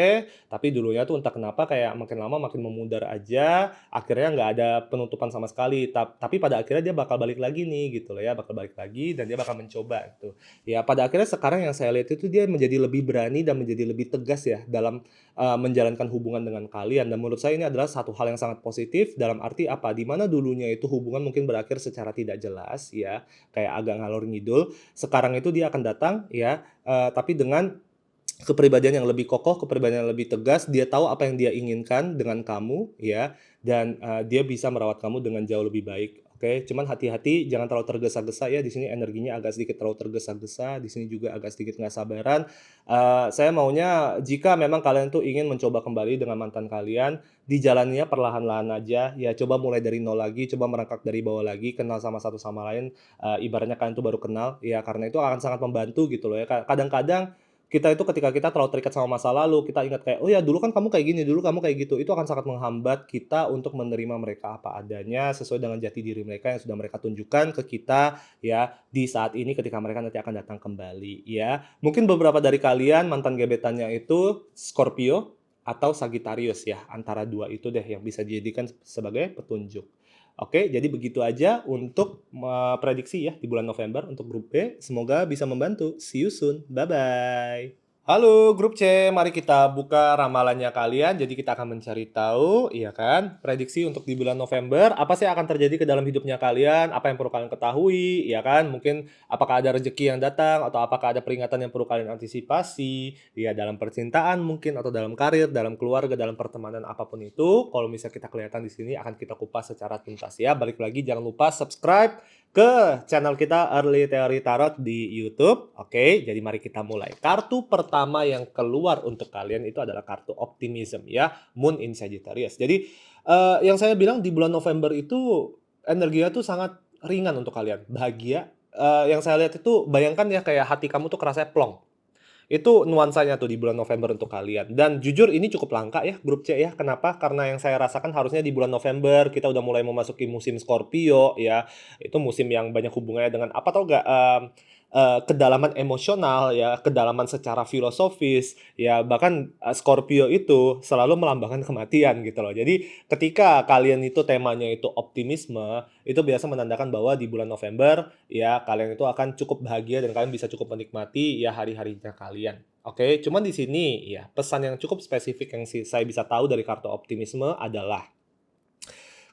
tapi dulunya tuh entah kenapa kayak makin lama makin memudar aja, akhirnya nggak ada penutupan sama sekali. Tapi pada akhirnya dia bakal balik lagi nih gitu loh ya, bakal balik lagi dan dia bakal mencoba gitu. Ya, pada akhirnya sekarang yang saya lihat itu dia menjadi lebih berani dan menjadi lebih tegas ya dalam, menjalankan hubungan dengan kalian dan menurut saya ini adalah satu hal yang sangat positif dalam arti apa, di mana dulunya itu hubungan mungkin berakhir secara tidak jelas ya, kayak agak ngalor ngidul, sekarang itu dia akan datang ya, tapi dengan kepribadian yang lebih kokoh, kepribadian yang lebih tegas, dia tahu apa yang dia inginkan dengan kamu ya, dan, dia bisa merawat kamu dengan jauh lebih baik, oke? Cuman hati-hati jangan terlalu tergesa-gesa ya, di sini energinya agak sedikit terlalu tergesa-gesa, di sini juga agak sedikit nggak sabaran. Saya maunya jika memang kalian tuh ingin mencoba kembali dengan mantan kalian, dijalaninya perlahan-lahan aja, ya coba mulai dari nol lagi, coba merangkak dari bawah lagi, kenal sama satu sama lain, ibaratnya kalian tuh baru kenal, ya karena itu akan sangat membantu gitu loh ya. Kadang-kadang kita itu ketika kita terlalu terikat sama masa lalu, kita ingat kayak, "Oh ya dulu kan kamu kayak gini, dulu kamu kayak gitu." Itu akan sangat menghambat kita untuk menerima mereka apa adanya, sesuai dengan jati diri mereka yang sudah mereka tunjukkan ke kita, ya, di saat ini ketika mereka nanti akan datang kembali, ya. Mungkin beberapa dari kalian mantan gebetannya itu Scorpio atau Sagittarius ya, antara 2 itu deh yang bisa dijadikan sebagai petunjuk. Oke, jadi begitu aja untuk prediksi ya di bulan November untuk grup B. Semoga bisa membantu. See you soon. Bye-bye. Halo grup C, mari kita buka ramalannya kalian. Jadi kita akan mencari tahu, iya kan, prediksi untuk di bulan November, apa sih yang akan terjadi ke dalam hidupnya kalian, apa yang perlu kalian ketahui, iya kan, mungkin apakah ada rezeki yang datang, atau apakah ada peringatan yang perlu kalian antisipasi, ya dalam percintaan mungkin, atau dalam karir, dalam keluarga, dalam pertemanan, apapun itu. Kalau misalnya kita kelihatan di sini, akan kita kupas secara tuntas ya. Balik lagi, jangan lupa subscribe ke channel kita Early Theory Tarot di YouTube. Oke, jadi mari kita mulai. Kartu pertama yang keluar untuk kalian itu adalah kartu Optimism ya, Moon in Sagittarius. Jadi yang saya bilang di bulan November itu energinya tuh sangat ringan untuk kalian, bahagia. Yang saya lihat itu bayangkan ya kayak hati kamu tuh kerasa plong. Itu nuansanya tuh di bulan November untuk kalian. Dan jujur ini cukup langka ya grup C ya. Kenapa? Karena yang saya rasakan harusnya di bulan November kita udah mulai memasuki musim Scorpio ya. Itu musim yang banyak hubungannya dengan apa tau gak, kedalaman emosional ya, kedalaman secara filosofis ya, bahkan Scorpio itu selalu melambangkan kematian gitu loh. Jadi ketika kalian itu temanya itu optimisme, itu biasa menandakan bahwa di bulan November ya kalian itu akan cukup bahagia dan kalian bisa cukup menikmati ya hari-harinya kalian. Oke, cuman di sini ya pesan yang cukup spesifik yang saya bisa tahu dari kartu optimisme adalah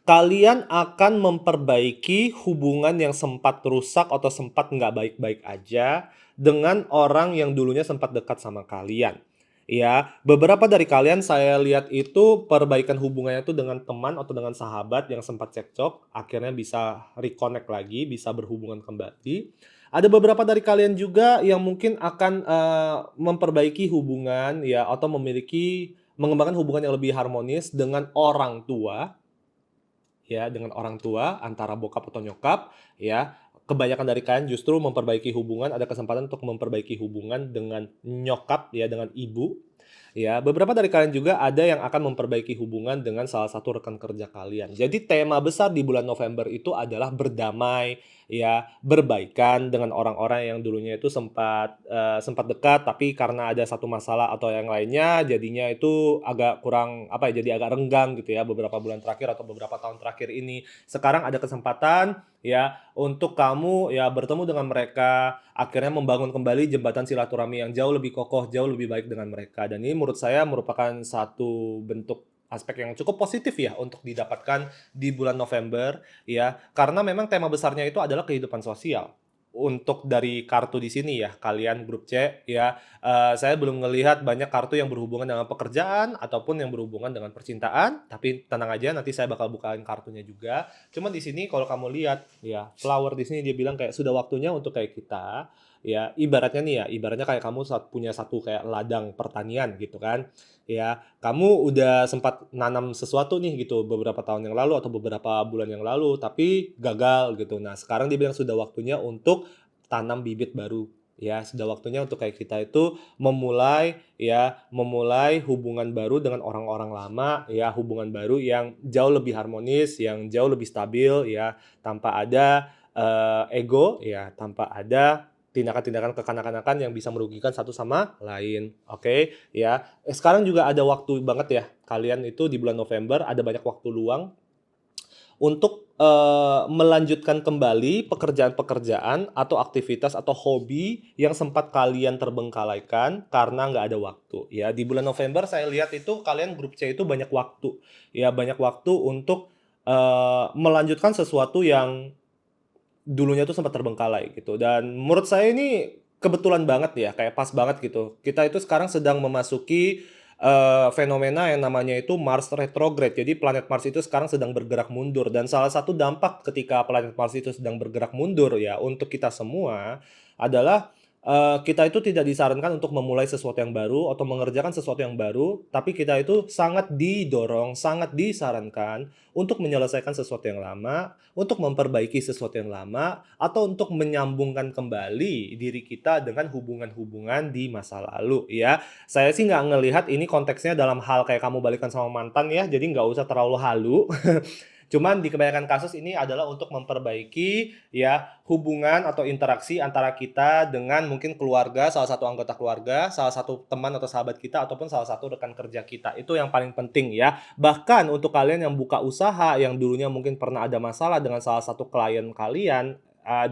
kalian akan memperbaiki hubungan yang sempat rusak atau sempat nggak baik-baik aja dengan orang yang dulunya sempat dekat sama kalian. Ya, beberapa dari kalian saya lihat itu perbaikan hubungannya itu dengan teman atau dengan sahabat yang sempat cekcok, akhirnya bisa reconnect lagi, bisa berhubungan kembali. Ada beberapa dari kalian juga yang mungkin akan memperbaiki hubungan ya atau mengembangkan hubungan yang lebih harmonis dengan orang tua ya, dengan orang tua, antara bokap atau nyokap, ya. Kebanyakan dari kalian justru memperbaiki hubungan, ada kesempatan untuk memperbaiki hubungan dengan nyokap ya, dengan ibu, ya. Beberapa dari kalian juga ada yang akan memperbaiki hubungan dengan salah satu rekan kerja kalian. Jadi tema besar di bulan November itu adalah berdamai, ya, berbaikan dengan orang-orang yang dulunya itu sempat dekat, tapi karena ada satu masalah atau yang lainnya, jadinya itu agak kurang, apa ya, jadi agak renggang gitu ya beberapa bulan terakhir atau beberapa tahun terakhir ini. Sekarang ada kesempatan ya untuk kamu ya bertemu dengan mereka, akhirnya membangun kembali jembatan silaturahmi yang jauh lebih kokoh, jauh lebih baik dengan mereka. Dan ini menurut saya merupakan satu bentuk aspek yang cukup positif ya untuk didapatkan di bulan November ya, karena memang tema besarnya itu adalah kehidupan sosial. Untuk dari kartu di sini ya, kalian grup C ya, saya belum ngelihat banyak kartu yang berhubungan dengan pekerjaan ataupun yang berhubungan dengan percintaan, tapi tenang aja nanti saya bakal bukain kartunya juga. Cuman di sini kalau kamu lihat ya, flower di sini dia bilang kayak sudah waktunya untuk kayak kita ya, ibaratnya nih ya, ibaratnya kayak kamu punya satu kayak ladang pertanian gitu kan. Ya, kamu udah sempat nanam sesuatu nih gitu beberapa tahun yang lalu atau beberapa bulan yang lalu, tapi gagal gitu. Nah, sekarang dia bilang sudah waktunya untuk tanam bibit baru. Ya, sudah waktunya untuk kayak kita itu memulai hubungan baru dengan orang-orang lama, ya, hubungan baru yang jauh lebih harmonis, yang jauh lebih stabil, ya, tanpa ada ego, ya, tanpa ada tindakan-tindakan kekanak-kanakan yang bisa merugikan satu sama lain. Oke, ya. Sekarang juga ada waktu banget ya, kalian itu di bulan November ada banyak waktu luang untuk, melanjutkan kembali pekerjaan-pekerjaan atau aktivitas atau hobi yang sempat kalian terbengkalaikan karena nggak ada waktu, ya. Di bulan November saya lihat itu kalian grup C itu banyak waktu, ya, banyak waktu untuk, melanjutkan sesuatu yang dulunya tuh sempat terbengkalai gitu. Dan menurut saya ini kebetulan banget ya, kayak pas banget gitu. Kita itu sekarang sedang memasuki, fenomena yang namanya itu Mars retrograde. Jadi planet Mars itu sekarang sedang bergerak mundur dan salah satu dampak ketika planet Mars itu sedang bergerak mundur ya untuk kita semua adalah, kita itu tidak disarankan untuk memulai sesuatu yang baru atau mengerjakan sesuatu yang baru, tapi kita itu sangat didorong, sangat disarankan untuk menyelesaikan sesuatu yang lama, untuk memperbaiki sesuatu yang lama, atau untuk menyambungkan kembali diri kita dengan hubungan-hubungan di masa lalu ya. Saya sih nggak ngelihat ini konteksnya dalam hal kayak kamu balikan sama mantan ya, jadi nggak usah terlalu halu. Cuman di kebanyakan kasus ini adalah untuk memperbaiki ya hubungan atau interaksi antara kita dengan mungkin keluarga, salah satu anggota keluarga, salah satu teman atau sahabat kita, ataupun salah satu rekan kerja kita. Itu yang paling penting ya. Bahkan untuk kalian yang buka usaha, yang dulunya mungkin pernah ada masalah dengan salah satu klien kalian,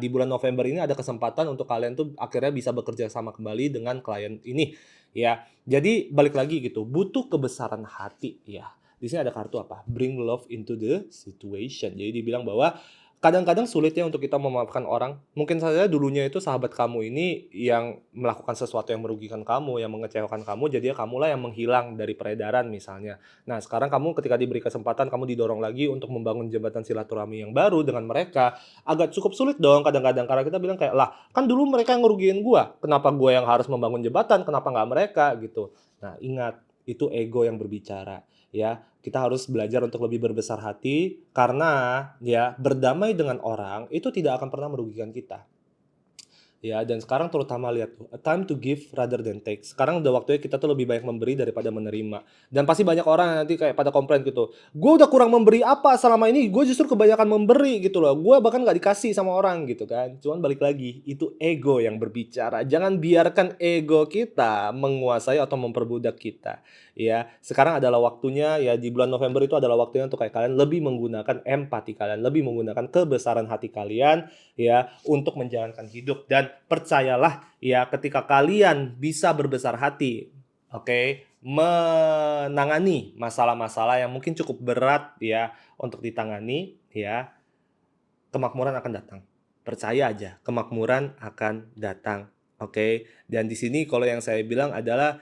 di bulan November ini ada kesempatan untuk kalian tuh akhirnya bisa bekerja sama kembali dengan klien ini, ya. Jadi balik lagi gitu, butuh kebesaran hati ya. Di sini ada kartu apa? Bring love into the situation. Jadi dibilang bahwa kadang-kadang sulit ya untuk kita memaafkan orang. Mungkin saja dulunya itu sahabat kamu ini yang melakukan sesuatu yang merugikan kamu, yang mengecewakan kamu, jadinya kamulah yang menghilang dari peredaran misalnya. Nah, sekarang kamu ketika diberi kesempatan, kamu didorong lagi untuk membangun jembatan silaturahmi yang baru dengan mereka, agak cukup sulit dong kadang-kadang karena kita bilang kayak, "Lah, kan dulu mereka yang ngerugiin gua, kenapa gua yang harus membangun jembatan, kenapa nggak mereka?" gitu. Nah, ingat, itu ego yang berbicara, ya. Kita harus belajar untuk lebih berbesar hati karena ya berdamai dengan orang itu tidak akan pernah merugikan kita. Ya, dan sekarang terutama lihat tuh, a time to give rather than take. Sekarang udah waktunya kita tuh lebih banyak memberi daripada menerima. Dan pasti banyak orang yang nanti kayak pada komplain gitu, "Gue udah kurang memberi apa selama ini, gue justru kebanyakan memberi," gitu loh. "Gue bahkan nggak dikasih sama orang," gitu kan. Cuman balik lagi, itu ego yang berbicara. Jangan biarkan ego kita menguasai atau memperbudak kita, ya. Sekarang adalah waktunya ya di bulan November itu adalah waktunya untuk kayak kalian lebih menggunakan empati kalian, lebih menggunakan kebesaran hati kalian ya untuk menjalankan hidup dan percayalah ya ketika kalian bisa berbesar hati, oke, menangani masalah-masalah yang mungkin cukup berat ya untuk ditangani ya, kemakmuran akan datang. Percaya aja, kemakmuran akan datang, oke? Dan di sini kalau yang saya bilang adalah,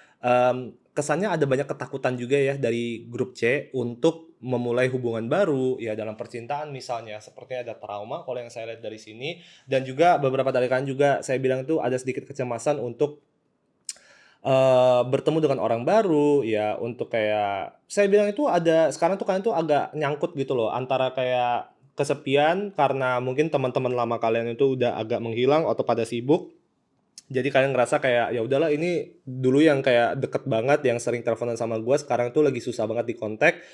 kesannya ada banyak ketakutan juga ya dari grup C untuk memulai hubungan baru, ya dalam percintaan misalnya, sepertinya ada trauma kalau yang saya lihat dari sini, dan juga beberapa dari kalian juga saya bilang itu ada sedikit kecemasan untuk bertemu dengan orang baru, ya untuk kayak saya bilang itu ada sekarang tuh kalian tuh agak nyangkut gitu loh, antara kayak kesepian karena mungkin teman-teman lama kalian itu udah agak menghilang atau pada sibuk, jadi kalian ngerasa kayak, "Ya udahlah ini dulu yang kayak deket banget, yang sering teleponan sama gua, sekarang tuh lagi susah banget di-kontak."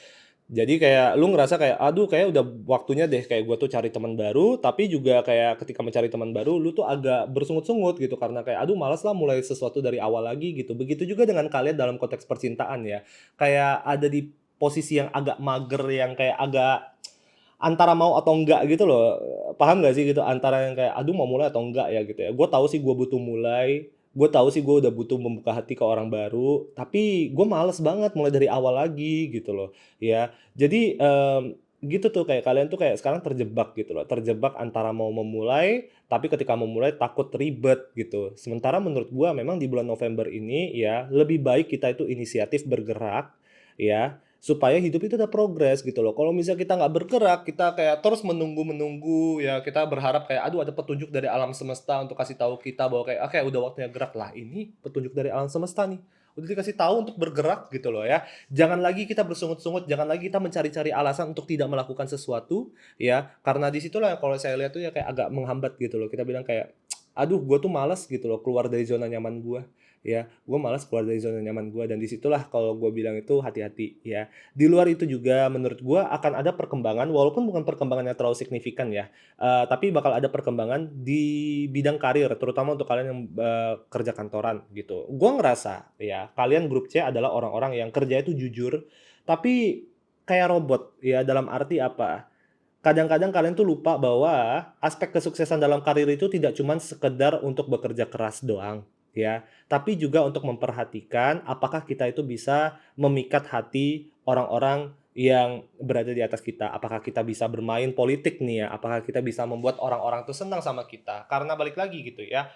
Jadi kayak lu ngerasa kayak, "Aduh kayak udah waktunya deh kayak gua tuh cari teman baru," tapi juga kayak ketika mencari teman baru lu tuh agak bersungut-sungut gitu karena kayak, "Aduh malas lah mulai sesuatu dari awal lagi," gitu. Begitu juga dengan kalian dalam konteks percintaan ya, kayak ada di posisi yang agak mager, yang kayak agak antara mau atau enggak gitu loh, paham nggak sih gitu? Antara yang kayak, "Aduh mau mulai atau enggak ya?" Gitu ya. Gue tahu sih gue butuh mulai, gue tahu sih gue udah butuh membuka hati ke orang baru, tapi gue males banget mulai dari awal lagi gitu loh, ya. Jadi, gitu tuh kayak kalian tuh kayak sekarang terjebak gitu loh, terjebak antara mau memulai, tapi ketika memulai takut ribet gitu. Sementara menurut gue memang di bulan November ini ya, lebih baik kita itu inisiatif bergerak, ya, supaya hidup itu ada progres gitu loh. Kalau misalnya kita nggak bergerak, kita kayak terus menunggu-menunggu, ya kita berharap kayak, aduh ada petunjuk dari alam semesta untuk kasih tahu kita bahwa kayak, "Oke udah waktunya gerak." Lah ini petunjuk dari alam semesta nih, udah dikasih tahu untuk bergerak gitu loh ya. Jangan lagi kita bersungut-sungut, jangan lagi kita mencari-cari alasan untuk tidak melakukan sesuatu, ya. Karena di situlah kalau saya lihat tuh ya kayak agak menghambat gitu loh. Kita bilang kayak, "Aduh gue tuh malas gitu loh keluar dari zona nyaman gue." Ya, gue malas keluar dari zona nyaman gue dan disitulah kalau gue bilang itu hati-hati ya. Di luar itu juga menurut gua akan ada perkembangan walaupun bukan perkembangan yang terlalu signifikan ya, tapi bakal ada perkembangan di bidang karir terutama untuk kalian yang, kerja kantoran gitu. Gua ngerasa ya kalian grup C adalah orang-orang yang kerjanya itu jujur, tapi kayak robot ya dalam arti apa, kadang-kadang kalian tuh lupa bahwa aspek kesuksesan dalam karir itu tidak cuman sekedar untuk bekerja keras doang, ya. Tapi juga untuk memperhatikan apakah kita itu bisa memikat hati orang-orang yang berada di atas kita. Apakah kita bisa bermain politik nih ya, apakah kita bisa membuat orang-orang tuh senang sama kita. Karena balik lagi gitu ya,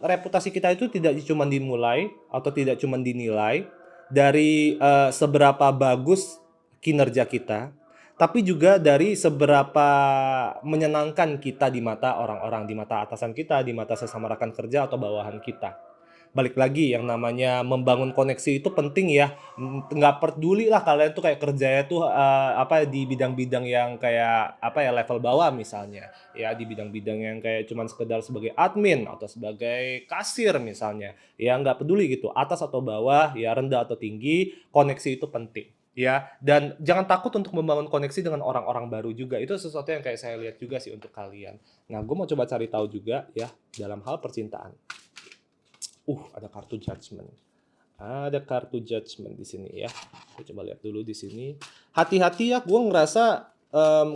reputasi kita itu tidak cuma dimulai atau tidak cuma dinilai dari, seberapa bagus kinerja kita, tapi juga dari seberapa menyenangkan kita di mata orang-orang, di mata atasan kita, di mata sesama rekan kerja atau bawahan kita. Balik lagi yang namanya membangun koneksi itu penting ya, nggak peduli lah kalian tuh kayak kerjanya tuh, apa, di bidang-bidang yang kayak, apa ya, level bawah misalnya, ya di bidang-bidang yang kayak cuman sekedar sebagai admin atau sebagai kasir misalnya, ya nggak peduli gitu, atas atau bawah, ya rendah atau tinggi, koneksi itu penting. Ya, dan jangan takut untuk membangun koneksi dengan orang-orang baru juga, itu sesuatu yang kayak saya lihat juga sih untuk kalian. Nah, gue mau coba cari tahu juga ya, dalam hal percintaan. Ada kartu judgment. Ada kartu judgment di sini ya. Kita coba lihat dulu di sini. Hati-hati ya, gue ngerasa,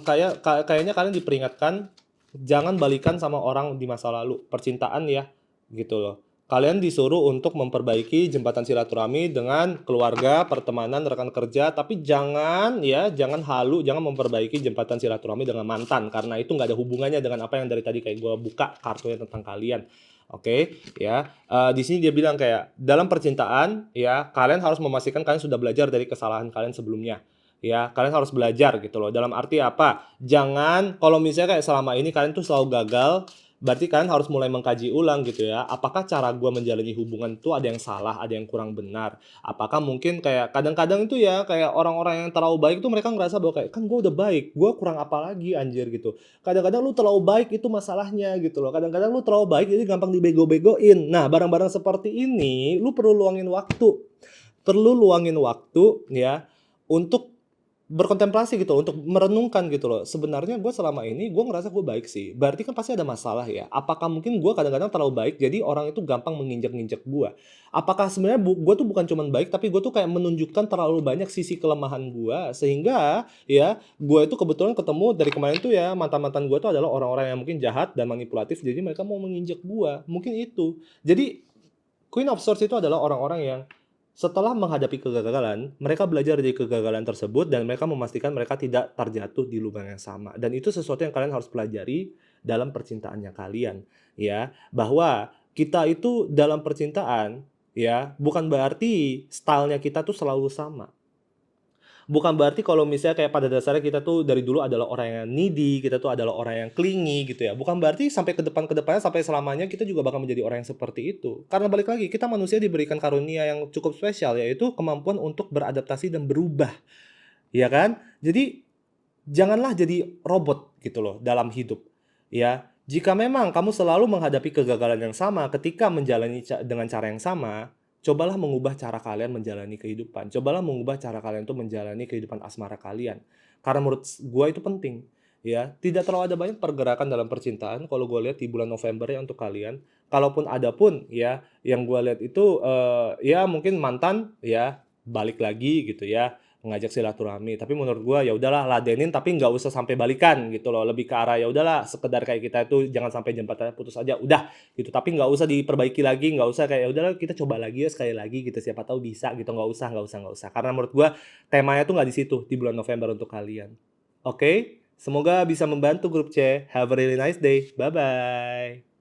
kayaknya kalian diperingatkan, jangan balikan sama orang di masa lalu, percintaan ya, gitu loh. Kalian disuruh untuk memperbaiki jembatan silaturahmi dengan keluarga, pertemanan, rekan kerja, tapi jangan ya, jangan halu, jangan memperbaiki jembatan silaturahmi dengan mantan, karena itu nggak ada hubungannya dengan apa yang dari tadi kayak gue buka kartunya tentang kalian. Oke, ya. Di sini dia bilang kayak, dalam percintaan ya, kalian harus memastikan kalian sudah belajar dari kesalahan kalian sebelumnya. Ya, kalian harus belajar gitu loh. Dalam arti apa? Jangan kalau misalnya kayak selama ini kalian tuh selalu gagal, Berarti kan harus mulai mengkaji ulang gitu ya, apakah cara gua menjalani hubungan itu ada yang salah, ada yang kurang benar? Apakah mungkin kayak kadang-kadang itu ya, kayak orang-orang yang terlalu baik itu mereka ngerasa bahwa kayak, "Kan gua udah baik, gua kurang apa lagi anjir?" Gitu. Kadang-kadang lu terlalu baik itu masalahnya gitu loh, kadang-kadang lu terlalu baik jadi gampang dibego-begoin. Nah, barang-barang seperti ini lu perlu luangin waktu ya, untuk berkontemplasi gitu, untuk merenungkan gitu loh, sebenarnya gue selama ini gue ngerasa gue baik sih, berarti kan pasti ada masalah ya, apakah mungkin gue kadang-kadang terlalu baik jadi orang itu gampang menginjak-injak gue? Apakah sebenarnya gue tuh bukan cuman baik, tapi gue tuh kayak menunjukkan terlalu banyak sisi kelemahan gue, sehingga ya, gue itu kebetulan ketemu dari kemarin tuh ya, mantan-mantan gue tuh adalah orang-orang yang mungkin jahat dan manipulatif, jadi mereka mau menginjak gue, mungkin itu. Jadi Queen of Swords itu adalah orang-orang yang setelah menghadapi kegagalan, mereka belajar dari kegagalan tersebut dan mereka memastikan mereka tidak terjatuh di lubang yang sama. Dan itu sesuatu yang kalian harus pelajari dalam percintaannya kalian, ya. Bahwa kita itu dalam percintaan, ya, bukan berarti style-nya kita tuh selalu sama. Bukan berarti kalau misalnya kayak pada dasarnya kita tuh dari dulu adalah orang yang needy, kita tuh adalah orang yang clingy gitu ya. Bukan berarti sampai ke depannya, sampai selamanya kita juga bakal menjadi orang yang seperti itu. Karena balik lagi, kita manusia diberikan karunia yang cukup spesial, yaitu kemampuan untuk beradaptasi dan berubah, ya kan? Jadi, janganlah jadi robot gitu loh dalam hidup, ya. Jika memang kamu selalu menghadapi kegagalan yang sama ketika menjalani dengan cara yang sama, cobalah mengubah cara kalian menjalani kehidupan. Cobalah mengubah cara kalian tuh menjalani kehidupan asmara kalian. Karena menurut gua itu penting, ya. Tidak terlalu ada banyak pergerakan dalam percintaan kalau gua lihat di bulan November ya untuk kalian. Kalaupun ada pun ya, yang gua lihat itu, ya mungkin mantan ya, balik lagi gitu ya, ngajak silaturahmi, tapi menurut gua ya udahlah ladenin tapi nggak usah sampai balikan gitu loh, lebih ke arah ya udahlah sekedar kayak kita itu jangan sampai jembatannya putus aja, udah gitu. Tapi nggak usah diperbaiki lagi, nggak usah kayak, "Ya udahlah kita coba lagi ya sekali lagi gitu, siapa tahu bisa," gitu, nggak usah. Karena menurut gua temanya tuh nggak di situ, di bulan November untuk kalian. Oke? Semoga bisa membantu grup C. Have a really nice day. Bye-bye.